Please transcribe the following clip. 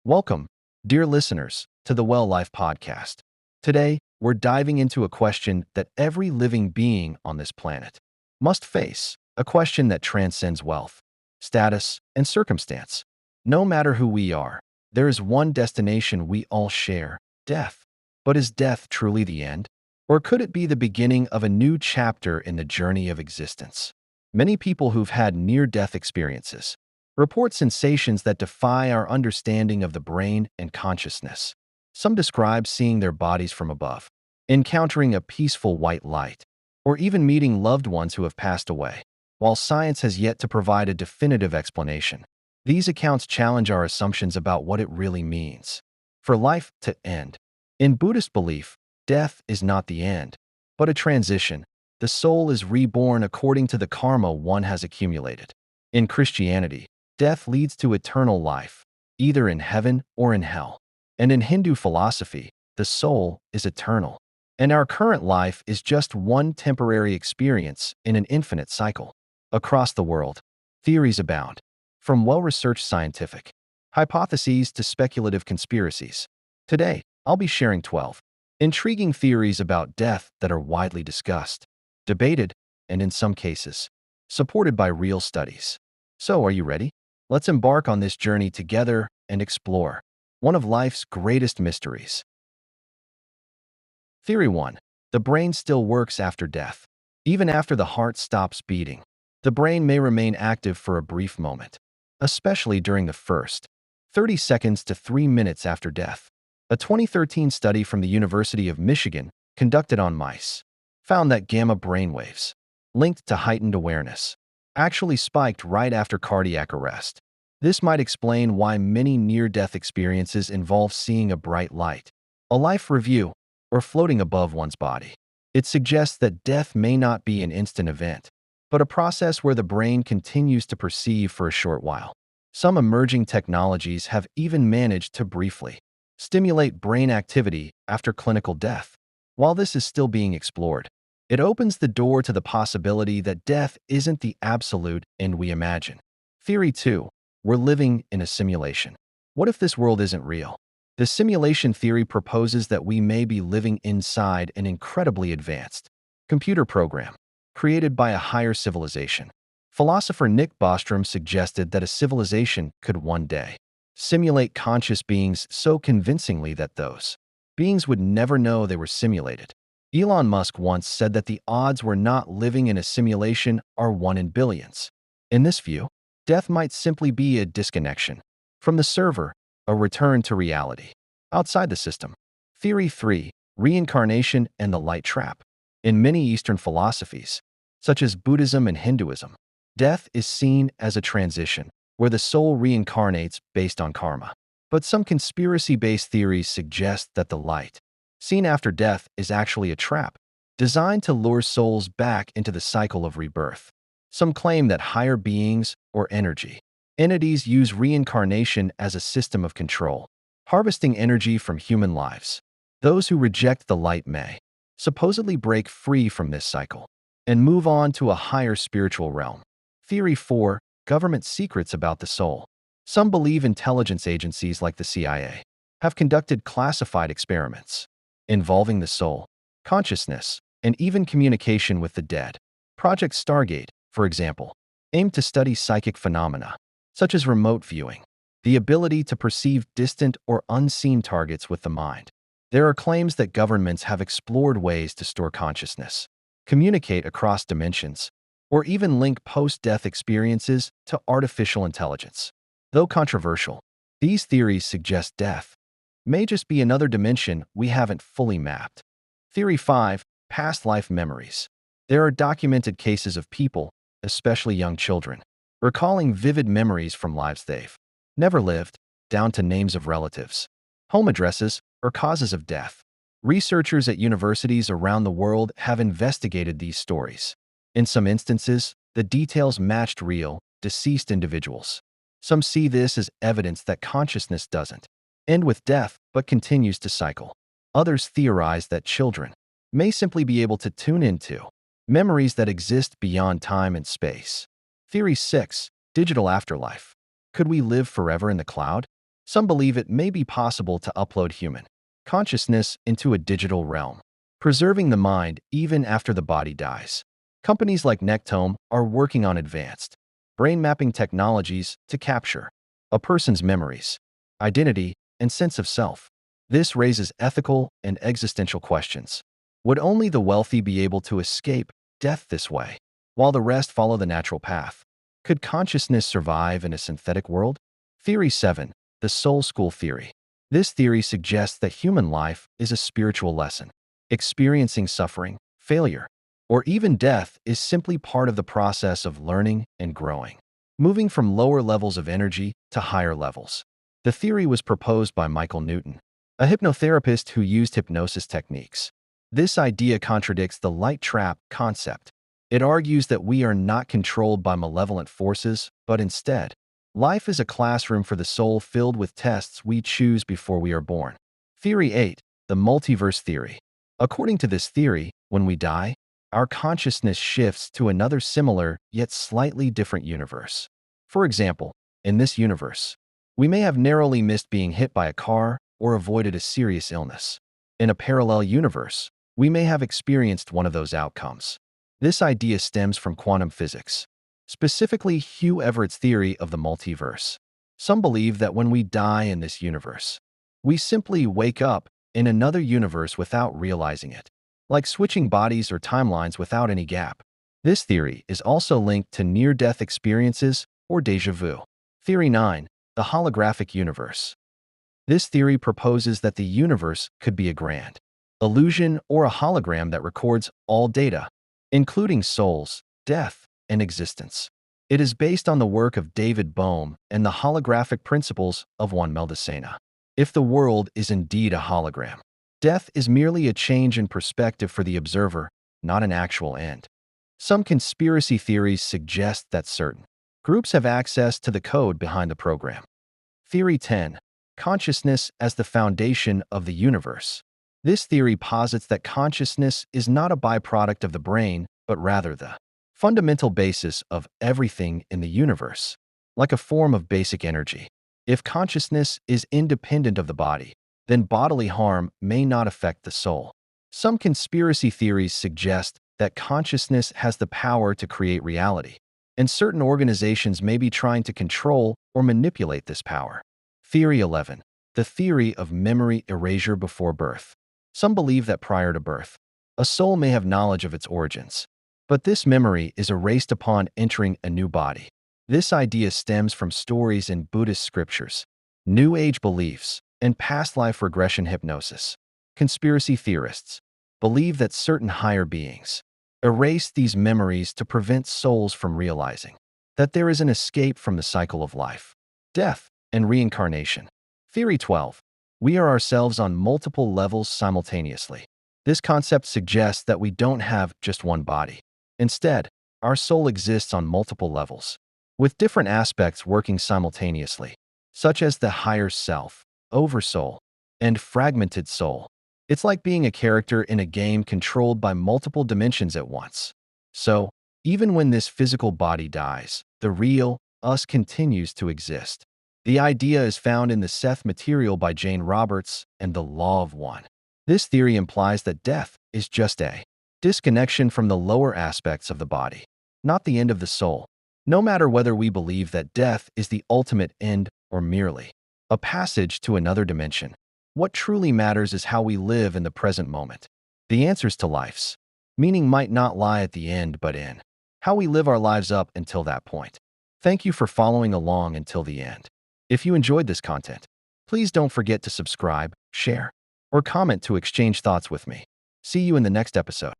Welcome, dear listeners, to the TheWellLife podcast. Today, we're diving into a question that every living being on this planet must face, a question that transcends wealth, status, and circumstance. No matter who we are, there is one destination we all share: death. But is death truly the end? Or could it be the beginning of a new chapter in the journey of existence? Many people who've had near-death experiences report sensations that defy our understanding of the brain and consciousness. Some describe seeing their bodies from above, encountering a peaceful white light, or even meeting loved ones who have passed away. While science has yet to provide a definitive explanation, these accounts challenge our assumptions about what it really means for life to end. In Buddhist belief, death is not the end, but a transition. The soul is reborn according to the karma one has accumulated. In Christianity, death leads to eternal life, either in heaven or in hell. And in Hindu philosophy, the soul is eternal, and our current life is just one temporary experience in an infinite cycle. Across the world, theories abound, from well-researched scientific hypotheses to speculative conspiracies. Today, I'll be sharing 12 intriguing theories about death that are widely discussed, debated, and in some cases, supported by real studies. So, are you ready? Let's embark on this journey together and explore one of life's greatest mysteries. Theory 1. The brain still works after death. Even after the heart stops beating, the brain may remain active for a brief moment, especially during the first 30 seconds to 3 minutes after death. A 2013 study from the University of Michigan, conducted on mice, found that gamma brainwaves, linked to heightened awareness, actually spiked right after cardiac arrest. This might explain why many near-death experiences involve seeing a bright light, a life review, or floating above one's body. It suggests that death may not be an instant event, but a process where the brain continues to perceive for a short while. Some emerging technologies have even managed to briefly stimulate brain activity after clinical death. While this is still being explored, it opens the door to the possibility that death isn't the absolute end we imagine. Theory 2. We're living in a simulation. What if this world isn't real? The simulation theory proposes that we may be living inside an incredibly advanced computer program created by a higher civilization. Philosopher Nick Bostrom suggested that a civilization could one day simulate conscious beings so convincingly that those beings would never know they were simulated. Elon Musk once said that the odds we're not living in a simulation are 1 in billions. In this view, death might simply be a disconnection from the server, a return to reality outside the system. Theory 3. Reincarnation and the light trap. In many Eastern philosophies, such as Buddhism and Hinduism, death is seen as a transition where the soul reincarnates based on karma. But some conspiracy-based theories suggest that the light seen after death is actually a trap designed to lure souls back into the cycle of rebirth. Some claim that higher beings or entities use reincarnation as a system of control, harvesting energy from human lives. Those who reject the light may supposedly break free from this cycle and move on to a higher spiritual realm. Theory 4. Government secrets about the soul. Some believe intelligence agencies like the CIA have conducted classified experiments involving the soul, consciousness, and even communication with the dead. Project Stargate, for example, aimed to study psychic phenomena, such as remote viewing, the ability to perceive distant or unseen targets with the mind. There are claims that governments have explored ways to store consciousness, communicate across dimensions, or even link post-death experiences to artificial intelligence. Though controversial, these theories suggest death may just be another dimension we haven't fully mapped. Theory 5. Past life memories. There are documented cases of people, especially young children, recalling vivid memories from lives they've never lived, down to names of relatives, home addresses, or causes of death. Researchers at universities around the world have investigated these stories. In some instances, the details matched real, deceased individuals. Some see this as evidence that consciousness doesn't end with death but continues to cycle. Others theorize that children may simply be able to tune into memories that exist beyond time and space. Theory 6. Digital afterlife. Could we live forever in the cloud? Some believe it may be possible to upload human consciousness into a digital realm, preserving the mind even after the body dies. Companies like Nectome are working on advanced brain mapping technologies to capture a person's memories, identity, and sense of self. This raises ethical and existential questions. Would only the wealthy be able to escape death this way, while the rest follow the natural path? Could consciousness survive in a synthetic world? Theory 7. The Soul School Theory. This theory suggests that human life is a spiritual lesson. Experiencing suffering, failure, or even death is simply part of the process of learning and growing, moving from lower levels of energy to higher levels. The theory was proposed by Michael Newton, a hypnotherapist who used hypnosis techniques. This idea contradicts the light trap concept. It argues that we are not controlled by malevolent forces, but instead, life is a classroom for the soul filled with tests we choose before we are born. Theory 8. The Multiverse Theory. According to this theory, when we die, our consciousness shifts to another similar yet slightly different universe. For example, in this universe, we may have narrowly missed being hit by a car or avoided a serious illness. In a parallel universe, we may have experienced one of those outcomes. This idea stems from quantum physics, specifically Hugh Everett's theory of the multiverse. Some believe that when we die in this universe, we simply wake up in another universe without realizing it, like switching bodies or timelines without any gap. This theory is also linked to near-death experiences or déjà vu. Theory 9. The Holographic Universe. This theory proposes that the universe could be a grand illusion or a hologram that records all data, including souls, death, and existence. It is based on the work of David Bohm and the holographic principles of Juan Meldacena. If the world is indeed a hologram, death is merely a change in perspective for the observer, not an actual end. Some conspiracy theories suggest that certain groups have access to the code behind the program. Theory 10. Consciousness as the foundation of the universe. This theory posits that consciousness is not a byproduct of the brain, but rather the fundamental basis of everything in the universe, like a form of basic energy. If consciousness is independent of the body, then bodily harm may not affect the soul. Some conspiracy theories suggest that consciousness has the power to create reality, and certain organizations may be trying to control or manipulate this power. Theory 11. The theory of memory erasure before birth. Some believe that prior to birth, a soul may have knowledge of its origins, but this memory is erased upon entering a new body. This idea stems from stories in Buddhist scriptures, New Age beliefs, and past life regression hypnosis. Conspiracy theorists believe that certain higher beings erase these memories to prevent souls from realizing that there is an escape from the cycle of life, death, and reincarnation. Theory 12. We are ourselves on multiple levels simultaneously. This concept suggests that we don't have just one body. Instead, our soul exists on multiple levels, with different aspects working simultaneously, such as the higher self, oversoul, and fragmented soul. It's like being a character in a game controlled by multiple dimensions at once. So, even when this physical body dies, the real us continues to exist. The idea is found in the Seth material by Jane Roberts and the Law of One. This theory implies that death is just a disconnection from the lower aspects of the body, not the end of the soul. No matter whether we believe that death is the ultimate end or merely a passage to another dimension, what truly matters is how we live in the present moment. The answers to life's meaning might not lie at the end, but in how we live our lives up until that point. Thank you for following along until the end. If you enjoyed this content, please don't forget to subscribe, share, or comment to exchange thoughts with me. See you in the next episode.